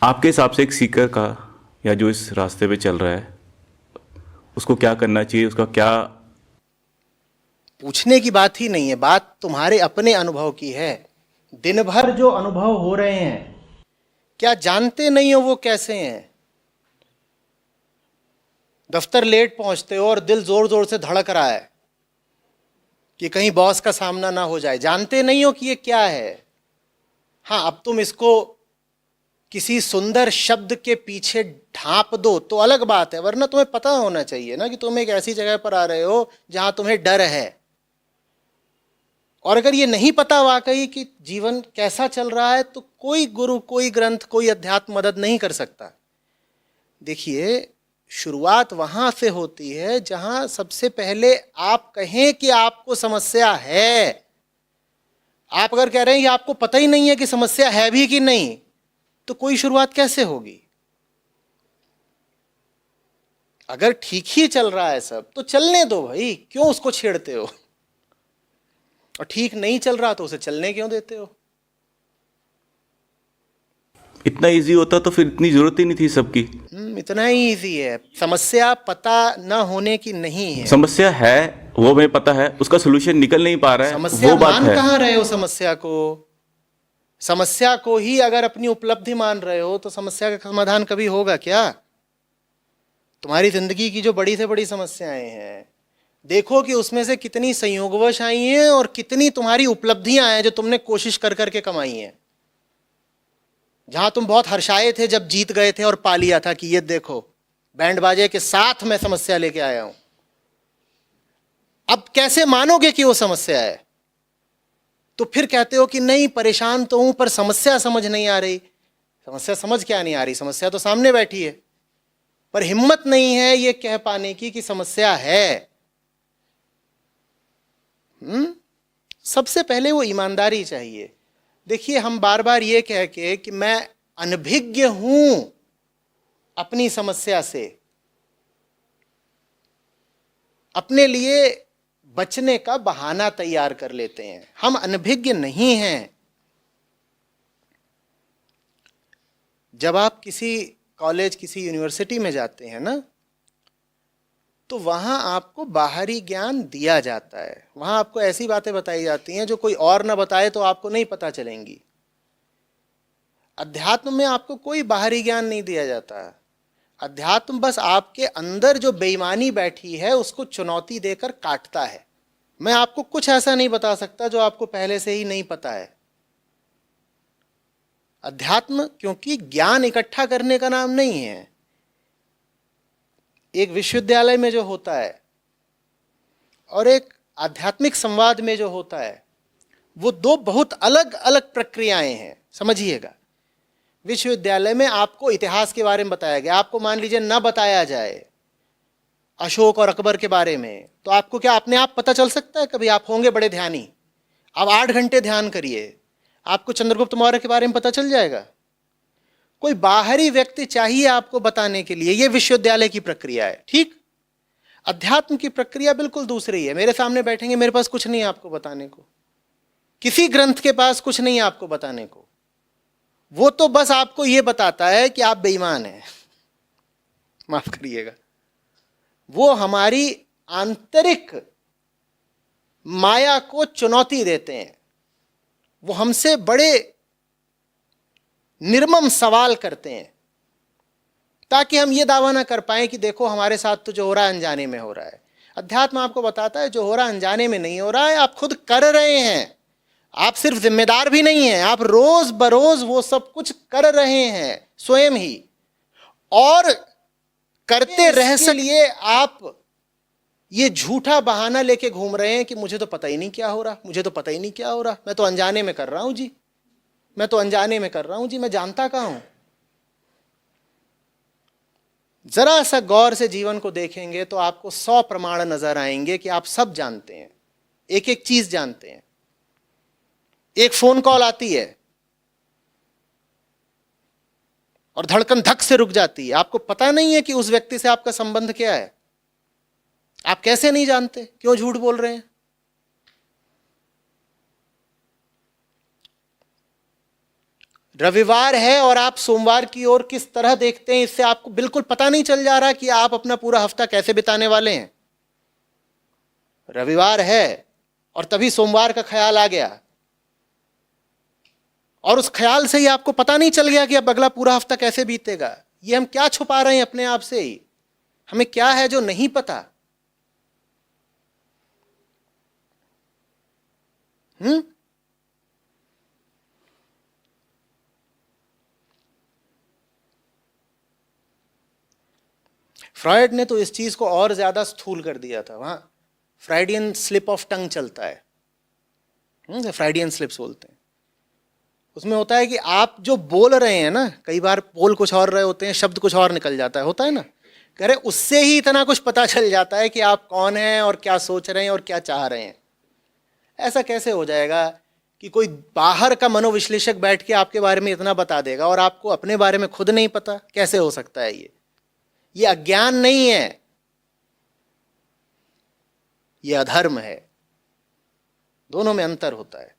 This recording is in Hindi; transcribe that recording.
आपके हिसाब से एक सीकर का या जो इस रास्ते पे चल रहा है उसको क्या करना चाहिए, उसका क्या? पूछने की बात ही नहीं है, बात तुम्हारे अपने अनुभव की है। दिन भर जो अनुभव हो रहे हैं, क्या जानते नहीं हो वो कैसे हैं? दफ्तर लेट पहुंचते हो और दिल जोर जोर से धड़क रहा है कि कहीं बॉस का सामना ना हो जाए। जानते नहीं हो कि ये क्या है। हाँ, अब तुम इसको किसी सुंदर शब्द के पीछे ढांप दो तो अलग बात है, वरना तुम्हें पता होना चाहिए ना कि तुम एक ऐसी जगह पर आ रहे हो जहां तुम्हें डर है। और अगर ये नहीं पता वाकई कि जीवन कैसा चल रहा है, तो कोई गुरु, कोई ग्रंथ, कोई अध्यात्म मदद नहीं कर सकता। देखिए, शुरुआत वहां से होती है जहां सबसे पहले आप कहें कि आपको समस्या है। आप अगर कह रहे हैं कि आपको पता ही नहीं है कि समस्या है भी कि नहीं, तो कोई शुरुआत कैसे होगी? अगर ठीक ही चल रहा है सब तो चलने दो भाई, क्यों उसको छेड़ते हो? और ठीक नहीं चल रहा तो उसे चलने क्यों देते हो? इतना इजी होता तो फिर इतनी जरूरत ही नहीं थी सबकी। इतना ही इजी है। समस्या पता न होने की नहीं है। समस्या है, वो हमें पता है, उसका सोल्यूशन निकल नहीं पा रहा है, समस्या वो बात मान है। कहाँ रहे हो समस्या को? समस्या को ही अगर अपनी उपलब्धि मान रहे हो तो समस्या का समाधान कभी होगा क्या? तुम्हारी जिंदगी की जो बड़ी से बड़ी समस्याएं हैं, देखो कि उसमें से कितनी संयोगवश आई हैं और कितनी तुम्हारी उपलब्धियां हैं जो तुमने कोशिश कर करके कमाई हैं। जहां तुम बहुत हर्षाए थे जब जीत गए थे और पा लिया था कि ये देखो, बैंड बाजे के साथ मैं समस्या लेके आया हूं। अब कैसे मानोगे कि वो समस्या है? तो फिर कहते हो कि नहीं, परेशान तो हूं पर समस्या समझ नहीं आ रही। समस्या समझ क्या नहीं आ रही? समस्या तो सामने बैठी है, पर हिम्मत नहीं है ये कह पाने की कि समस्या है। सबसे पहले वो ईमानदारी चाहिए। देखिए, हम बार बार ये कह के कि मैं अनभिज्ञ हूं अपनी समस्या से, अपने लिए बचने का बहाना तैयार कर लेते हैं। हम अनभिज्ञ नहीं हैं। जब आप किसी कॉलेज, किसी यूनिवर्सिटी में जाते हैं ना, तो वहां आपको बाहरी ज्ञान दिया जाता है। वहां आपको ऐसी बातें बताई जाती हैं जो कोई और ना बताए तो आपको नहीं पता चलेंगी। अध्यात्म में आपको कोई बाहरी ज्ञान नहीं दिया जाता। अध्यात्म बस आपके अंदर जो बेईमानी बैठी है उसको चुनौती देकर काटता है। मैं आपको कुछ ऐसा नहीं बता सकता जो आपको पहले से ही नहीं पता है। अध्यात्म क्योंकि ज्ञान इकट्ठा करने का नाम नहीं है। एक विश्वविद्यालय में जो होता है और एक आध्यात्मिक संवाद में जो होता है, वो दो बहुत अलग अलग प्रक्रियाएं हैं, समझिएगा। विश्वविद्यालय में आपको इतिहास के बारे में बताया गया। आपको मान लीजिए न बताया जाए अशोक और अकबर के बारे में, तो आपको क्या अपने आप पता चल सकता है? कभी आप होंगे बड़े ध्यानी, आप 8 घंटे ध्यान करिए, आपको चंद्रगुप्त मौर्य के बारे में पता चल जाएगा? कोई बाहरी व्यक्ति चाहिए आपको बताने के लिए। यह विश्वविद्यालय की प्रक्रिया है, ठीक। अध्यात्म की प्रक्रिया बिल्कुल दूसरी है। मेरे सामने बैठेंगे, मेरे पास कुछ नहीं है आपको बताने को, किसी ग्रंथ के पास कुछ नहीं है आपको बताने को। वो तो बस आपको यह बताता है कि आप बेईमान हैं, माफ करिएगा। वो हमारी आंतरिक माया को चुनौती देते हैं। वो हमसे बड़े निर्मम सवाल करते हैं ताकि हम ये दावा ना कर पाएं कि देखो हमारे साथ तो जो हो रहा है अनजाने में हो रहा है। अध्यात्म आपको बताता है जो हो रहा है अनजाने में नहीं हो रहा है, आप खुद कर रहे हैं। आप सिर्फ जिम्मेदार भी नहीं हैं, आप रोज बरोज वो सब कुछ कर रहे हैं स्वयं ही। और करते रह के लिए आप ये झूठा बहाना लेके घूम रहे हैं कि मुझे तो पता ही नहीं क्या हो रहा, मुझे तो पता ही नहीं क्या हो रहा, मैं तो अनजाने में कर रहा हूं जी, मैं तो अनजाने में कर रहा हूं जी, मैं जानता कहां हूं। जरा सा गौर से जीवन को देखेंगे तो आपको 100 प्रमाण नजर आएंगे कि आप सब जानते हैं, एक एक चीज जानते हैं। एक फोन कॉल आती है और धड़कन धक से रुक जाती है। आपको पता नहीं है कि उस व्यक्ति से आपका संबंध क्या है। आप कैसे नहीं जानते? क्यों झूठ बोल रहे हैं? रविवार है और आप सोमवार की ओर किस तरह देखते हैं, इससे आपको बिल्कुल पता नहीं चल जा रहा कि आप अपना पूरा हफ्ता कैसे बिताने वाले हैं। रविवार है और तभी सोमवार का ख्याल आ गया, और उस ख्याल से ही आपको पता नहीं चल गया कि अब अगला पूरा हफ्ता कैसे बीतेगा। ये हम क्या छुपा रहे हैं अपने आप से ही, हमें क्या है जो नहीं पता। फ्रॉयड ने तो इस चीज को और ज्यादा स्थूल कर दिया था। वहां फ्राइडियन स्लिप ऑफ टंग चलता है, फ्राइडियन स्लिप्स बोलते हैं। उसमें होता है कि आप जो बोल रहे हैं ना, कई बार बोल कुछ और रहे होते हैं, शब्द कुछ और निकल जाता है, होता है ना। कह रहे उससे ही इतना कुछ पता चल जाता है कि आप कौन हैं और क्या सोच रहे हैं और क्या चाह रहे हैं। ऐसा कैसे हो जाएगा कि कोई बाहर का मनोविश्लेषक बैठ के आपके बारे में इतना बता देगा और आपको अपने बारे में खुद नहीं पता? कैसे हो सकता है? ये अज्ञान नहीं है, ये अधर्म है। दोनों में अंतर होता है।